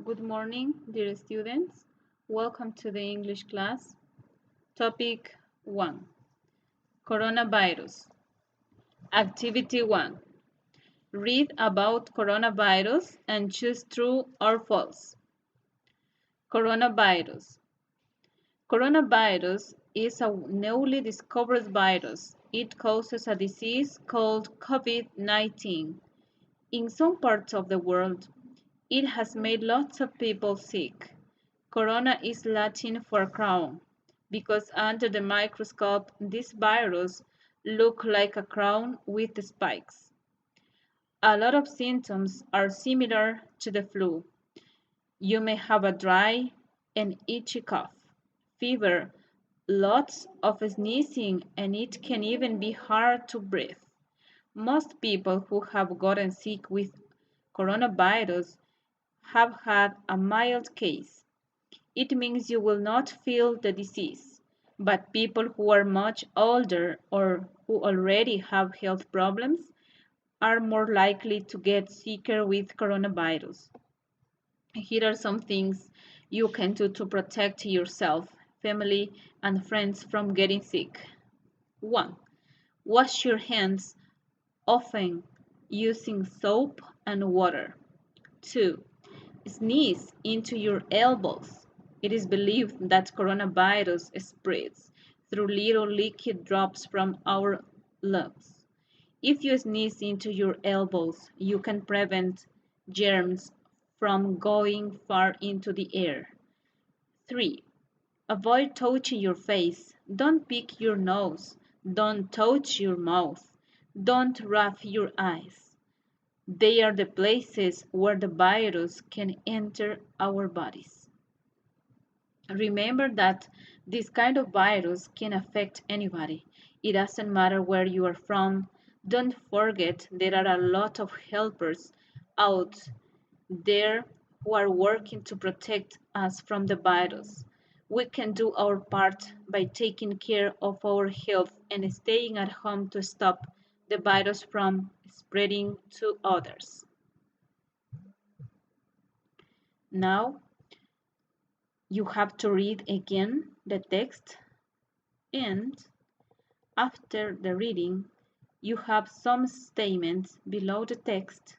Good morning, dear students. Welcome to the English class. Topic 1. Coronavirus. Activity 1. Read about coronavirus and choose true or false. Coronavirus. Coronavirus is a newly discovered virus. It causes a disease called COVID-19. In some parts of the world, it has made lots of people sick. Corona is Latin for crown, because under the microscope this virus looks like a crown with spikes. A lot of symptoms are similar to the flu. You may have a dry and itchy cough, fever, lots of sneezing, and it can even be hard to breathe. Most people who have gotten sick with coronavirus have had a mild case. It means you will not feel the disease, but people who are much older or who already have health problems are more likely to get sicker with coronavirus. Here are some things you can do to protect yourself, family, and friends from getting sick. 1. Wash your hands often using soap and water. 2. Sneeze into your elbows. It is believed that coronavirus spreads through little liquid drops from our lungs. If you sneeze into your elbows, you can prevent germs from going far into the air. 3. Avoid touching your face. Don't pick your nose. Don't touch your mouth. Don't rub your eyes. They are the places where the virus can enter our bodies. Remember that this kind of virus can affect anybody. It doesn't matter where you are from. Don't forget there are a lot of helpers out there who are working to protect us from the virus. We can do our part by taking care of our health and staying at home to stop the virus from spreading to others. Now you have to read again the text, and after the reading you have some statements below the text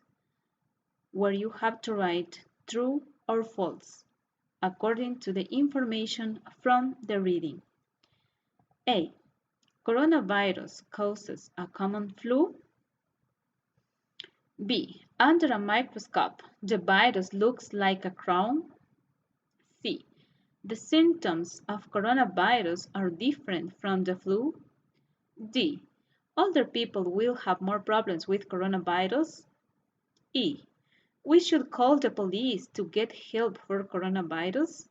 where you have to write true or false according to the information from the reading. A. Coronavirus causes a common flu. B. Under a microscope, the virus looks like a crown. C. The symptoms of coronavirus are different from the flu. D. Older people will have more problems with coronavirus. E. We should call the police to get help for coronavirus.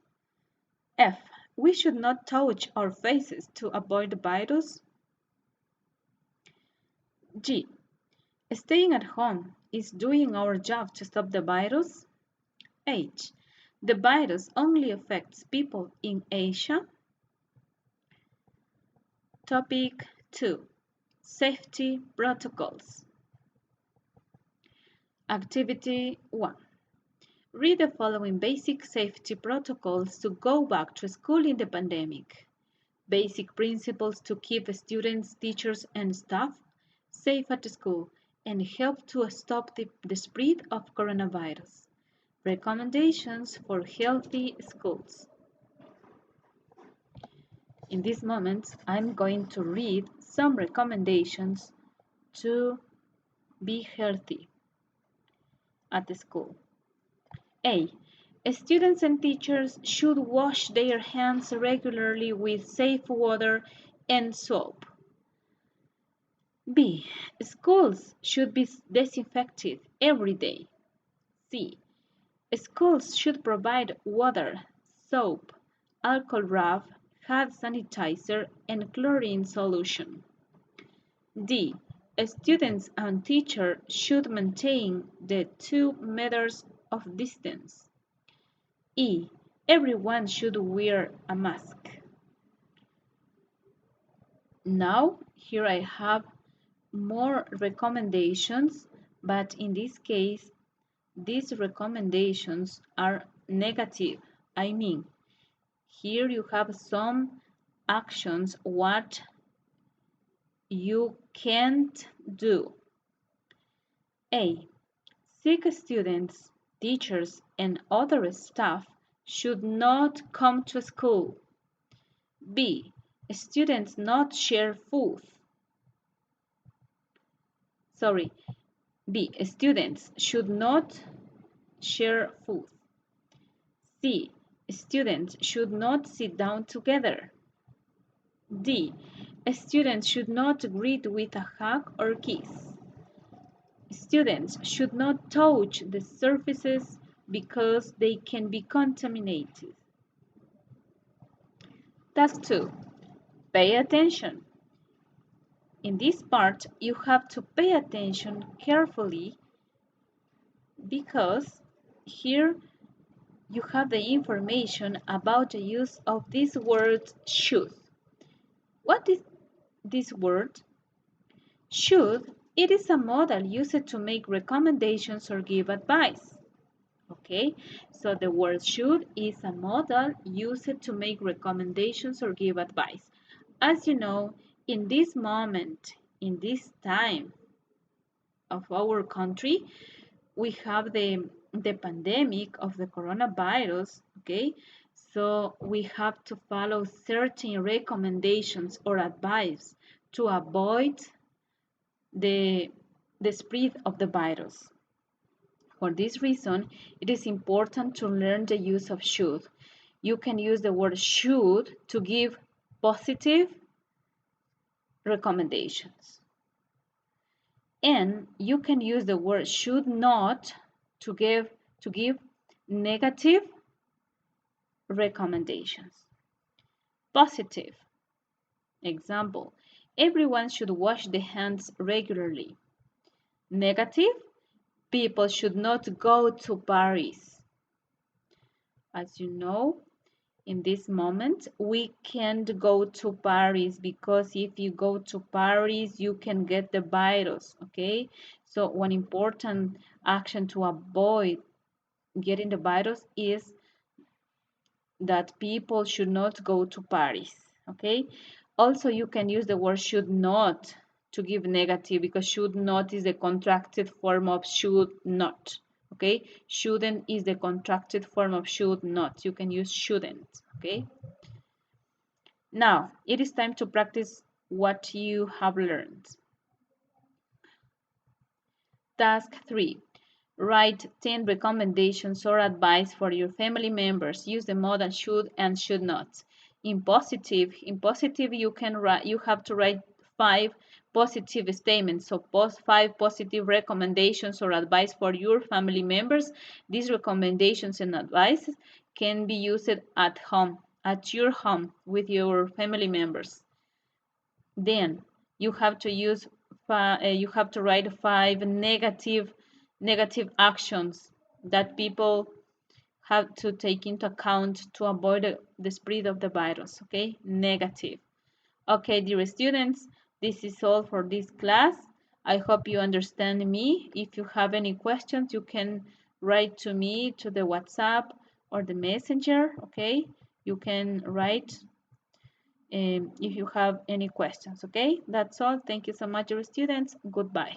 F. We should not touch our faces to avoid the virus. G. Staying at home is doing our job to stop the virus. H. The virus only affects people in Asia. Topic 2. Safety protocols. Activity 1. Read the following basic safety protocols to go back to school in the pandemic. Basic principles to keep students, teachers, and staff safe at school and help to stop the spread of coronavirus. Recommendations for healthy schools. In this moment, I'm going to read some recommendations to be healthy at the school. A. Students and teachers should wash their hands regularly with safe water and soap. B. Schools should be disinfected every day. C. Schools should provide water, soap, alcohol rub, hand sanitizer, and chlorine solution. D. Students and teachers should maintain the 2 meters of distance. E. Everyone should wear a mask. Now, here I have more recommendations, but in this case, these recommendations are negative. I mean, here you have some actions what you can't do. A. Sick students, teachers, and other staff should not come to school. B. Students not share food. Sorry. B. Students should not share food. C. Students should not sit down together. D. Students should not greet with a hug or kiss. Students should not touch the surfaces because they can be contaminated. Task 2. Pay attention. In this part, you have to pay attention carefully because here you have the information about the use of this word should. What is this word? Should, it is a modal used to make recommendations or give advice. Okay, so the word should is a modal used to make recommendations or give advice. As you know, in this moment, in this time of our country, we have the pandemic of the coronavirus, okay? So we have to follow certain recommendations or advice to avoid the, the spread of the virus. For this reason, it is important to learn the use of should. You can use the word should to give positive recommendations. And you can use the word should not to give negative recommendations. Positive. Example, everyone should wash their hands regularly. Negative, people should not go to parties. As you know, in this moment, we can't go to parties because if you go to parties, you can get the virus, okay? So one important action to avoid getting the virus is that people should not go to parties, okay? Also, you can use the word should not to give negative because should not is the contracted form of should not, okay? Shouldn't is the contracted form of should not. You can use shouldn't, okay? Now, it is time to practice what you have learned. Task 3. Write 10 recommendations or advice for your family members. Use the modal should and should not. In positive you have to write 5 positive statements. So post 5 positive recommendations or advice for your family members. These recommendations and advice can be used at home, at your home with your family members. Then you have to you have to write 5 negative actions that people have to take into account to avoid the spread of the virus. Okay, negative. Okay, dear students, this is all for this class. I hope you understand me. If you have any questions, you can write to me to the WhatsApp or the messenger. Okay, you can write if you have any questions. Okay, that's all. Thank you so much, dear students. Goodbye.